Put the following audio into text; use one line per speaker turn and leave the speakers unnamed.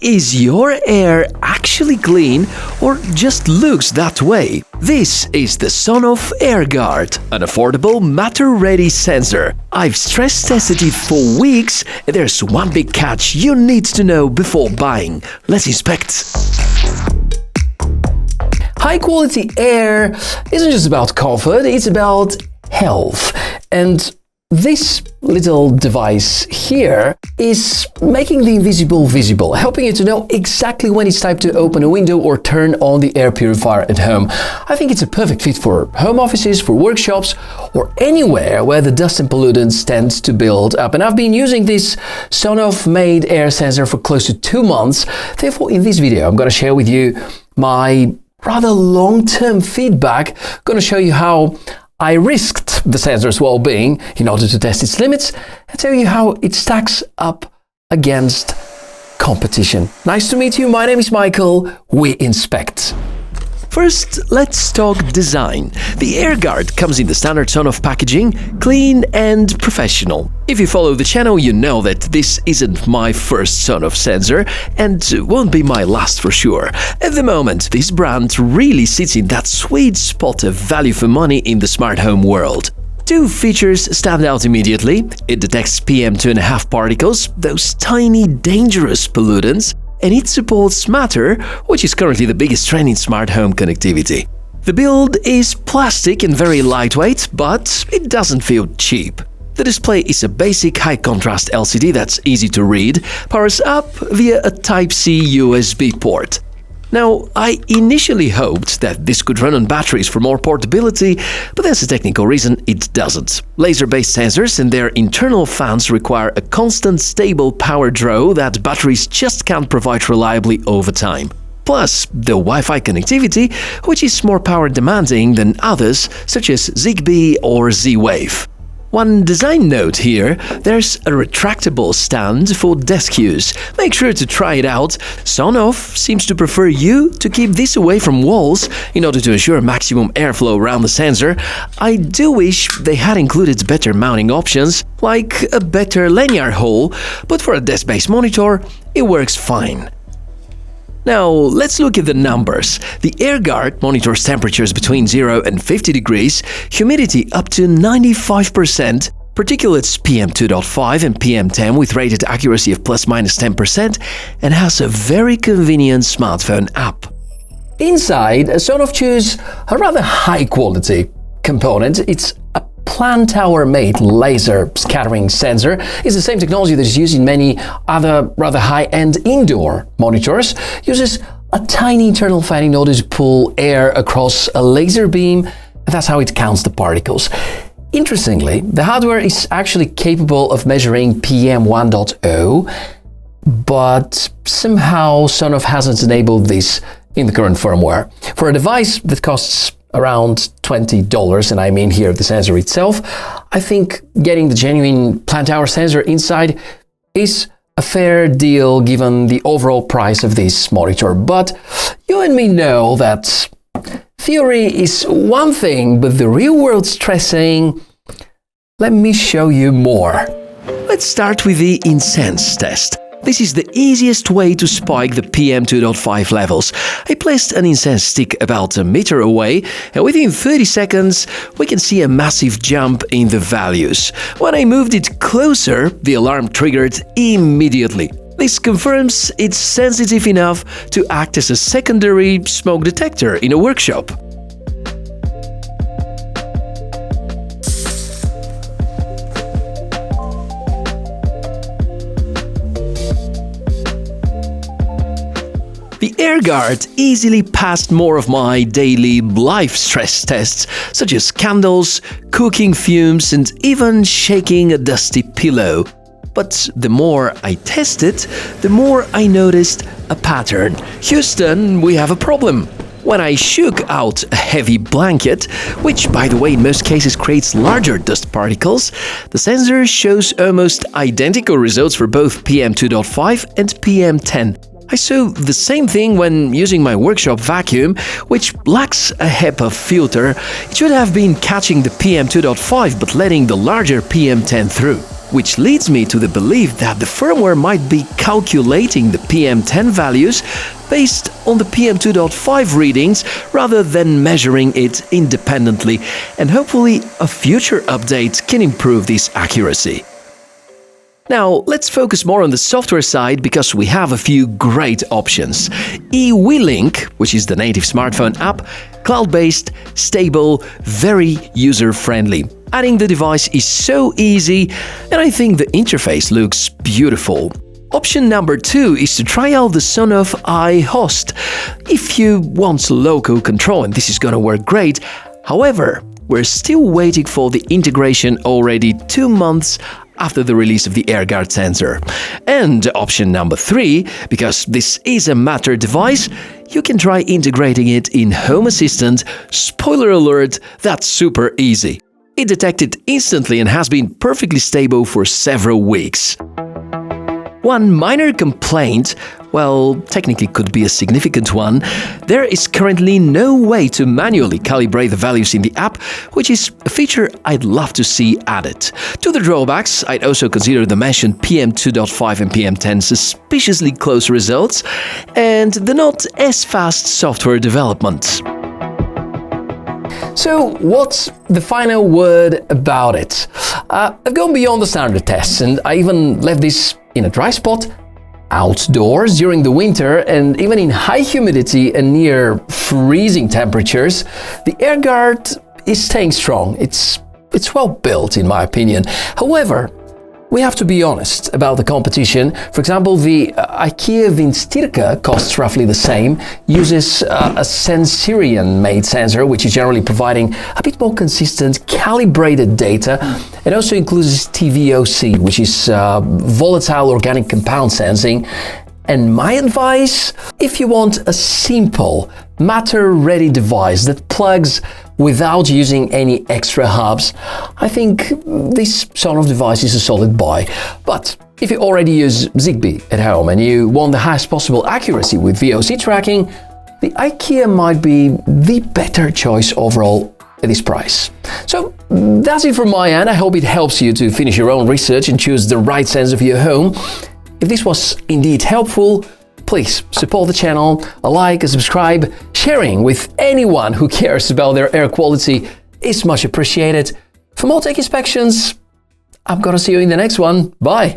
Is your air actually clean or just looks that way? This is the Sonoff AirGuard, an affordable matter-ready sensor. I've stress tested it for weeks, and there's one big catch you need to know before buying. Let's inspect. High-quality air isn't just about comfort, it's about health. And this little device here is making the invisible visible, helping you to know exactly when it's time to open a window or turn on the air purifier at home. I think it's a perfect fit for home offices, for workshops, or anywhere where the dust and pollutants tend to build up. And I've been using this Sonoff-made air sensor for close to 2 months. Therefore, in this video, I'm going to share with you my rather long-term feedback. I'm going to show you how I risked the sensor's well-being in order to test its limits and tell you how it stacks up against competition. Nice to meet you. My name is Michael. We inspect. First, let's talk design. The AirGuard comes in the standard Sonoff packaging, clean and professional. If you follow the channel, you know that this isn't my first Sonoff sensor and won't be my last for sure. At the moment, this brand really sits in that sweet spot of value for money in the smart home world. Two features stand out immediately. It detects PM2.5 particles, those tiny dangerous pollutants, and it supports Matter, which is currently the biggest trend in smart home connectivity. The build is plastic and very lightweight, but it doesn't feel cheap. The display is a basic high-contrast LCD that's easy to read, powers up via a Type-C USB port. Now, I initially hoped that this could run on batteries for more portability, but there's a technical reason it doesn't. Laser-based sensors and their internal fans require a constant, stable power draw that batteries just can't provide reliably over time. Plus, the Wi-Fi connectivity, which is more power-demanding than others, such as Zigbee or Z-Wave. One design note here, there's a retractable stand for desk use. Make sure to try it out. Sonoff seems to prefer you to keep this away from walls in order to ensure maximum airflow around the sensor. I do wish they had included better mounting options, like a better lanyard hole, but for a desk-based monitor, it works fine. Now, let's look at the numbers. The AirGuard monitors temperatures between 0 and 50 degrees, humidity up to 95%, particulates PM2.5 and PM10 with rated accuracy of ±10%, and has a very convenient smartphone app. Inside, Sonoff chose a rather high-quality component. It's a Plantower-made laser scattering sensor. It's the same technology that is used in many other rather high-end indoor monitors. Uses a tiny internal fan in order to pull air across a laser beam, and that's how it counts the particles. Interestingly, the hardware is actually capable of measuring PM 1.0, but somehow Sonoff hasn't enabled this in the current firmware. For a device that costs around $20, and I mean here the sensor itself, I think getting the genuine Plantower sensor inside is a fair deal given the overall price of this monitor. But you and me know that theory is one thing, but the real world stressing. Let me show you more. Let's start with the incense test. This is the easiest way to spike the PM2.5 levels. I placed an incense stick about a meter away, and within 30 seconds, we can see a massive jump in the values. When I moved it closer, the alarm triggered immediately. This confirms it's sensitive enough to act as a secondary smoke detector in a workshop. The AirGuard easily passed more of my daily life stress tests, such as candles, cooking fumes, and even shaking a dusty pillow. But the more I tested, the more I noticed a pattern. Houston, we have a problem. When I shook out a heavy blanket, which by the way in most cases creates larger dust particles, the sensor shows almost identical results for both PM2.5 and PM10. I saw the same thing when using my workshop vacuum, which lacks a HEPA filter. It should have been catching the PM2.5 but letting the larger PM10 through. which leads me to the belief that the firmware might be calculating the PM10 values based on the PM2.5 readings rather than measuring it independently, and hopefully a future update can improve this accuracy. Now, let's focus more on the software side because we have a few great options. eWelink, which is the native smartphone app, cloud-based, stable, very user-friendly. Adding the device is so easy, and I think the interface looks beautiful. Option number 2 is to try out the Sonoff iHost. If you want local control, and this is gonna work great. However, we're still waiting for the integration already 2 months after the release of the AirGuard sensor. And option number 3, because this is a Matter device, you can try integrating it in Home Assistant. Spoiler alert, that's super easy. It detected instantly and has been perfectly stable for several weeks. One minor complaint, well, technically could be a significant one, there is currently no way to manually calibrate the values in the app, which is a feature I'd love to see added. To the drawbacks, I'd also consider the mentioned PM2.5 and PM10 suspiciously close results, and the not as fast software development. So, what's the final word about it? I've gone beyond the standard tests, and I even left this in a dry spot, outdoors during the winter, and even in high humidity and near freezing temperatures. The AirGuard is staying strong. It's well built, in my opinion. However, we have to be honest about the competition. For example, the IKEA Vindstyrka costs roughly the same, uses a Sensirion-made sensor, which is generally providing a bit more consistent, calibrated data, and also includes TVOC, which is volatile organic compound sensing. And my advice, if you want a simple, Matter-ready device that plugs without using any extra hubs, I think this Sonoff device is a solid buy. But if you already use Zigbee at home and you want the highest possible accuracy with VOC tracking, the IKEA might be the better choice overall at this price. So that's it from my end. I hope it helps you to finish your own research and choose the right sensor for your home. If this was indeed helpful, please support the channel, a like, a subscribe. Sharing with anyone who cares about their air quality is much appreciated. For more tech inspections, I'm gonna see you in the next one. Bye!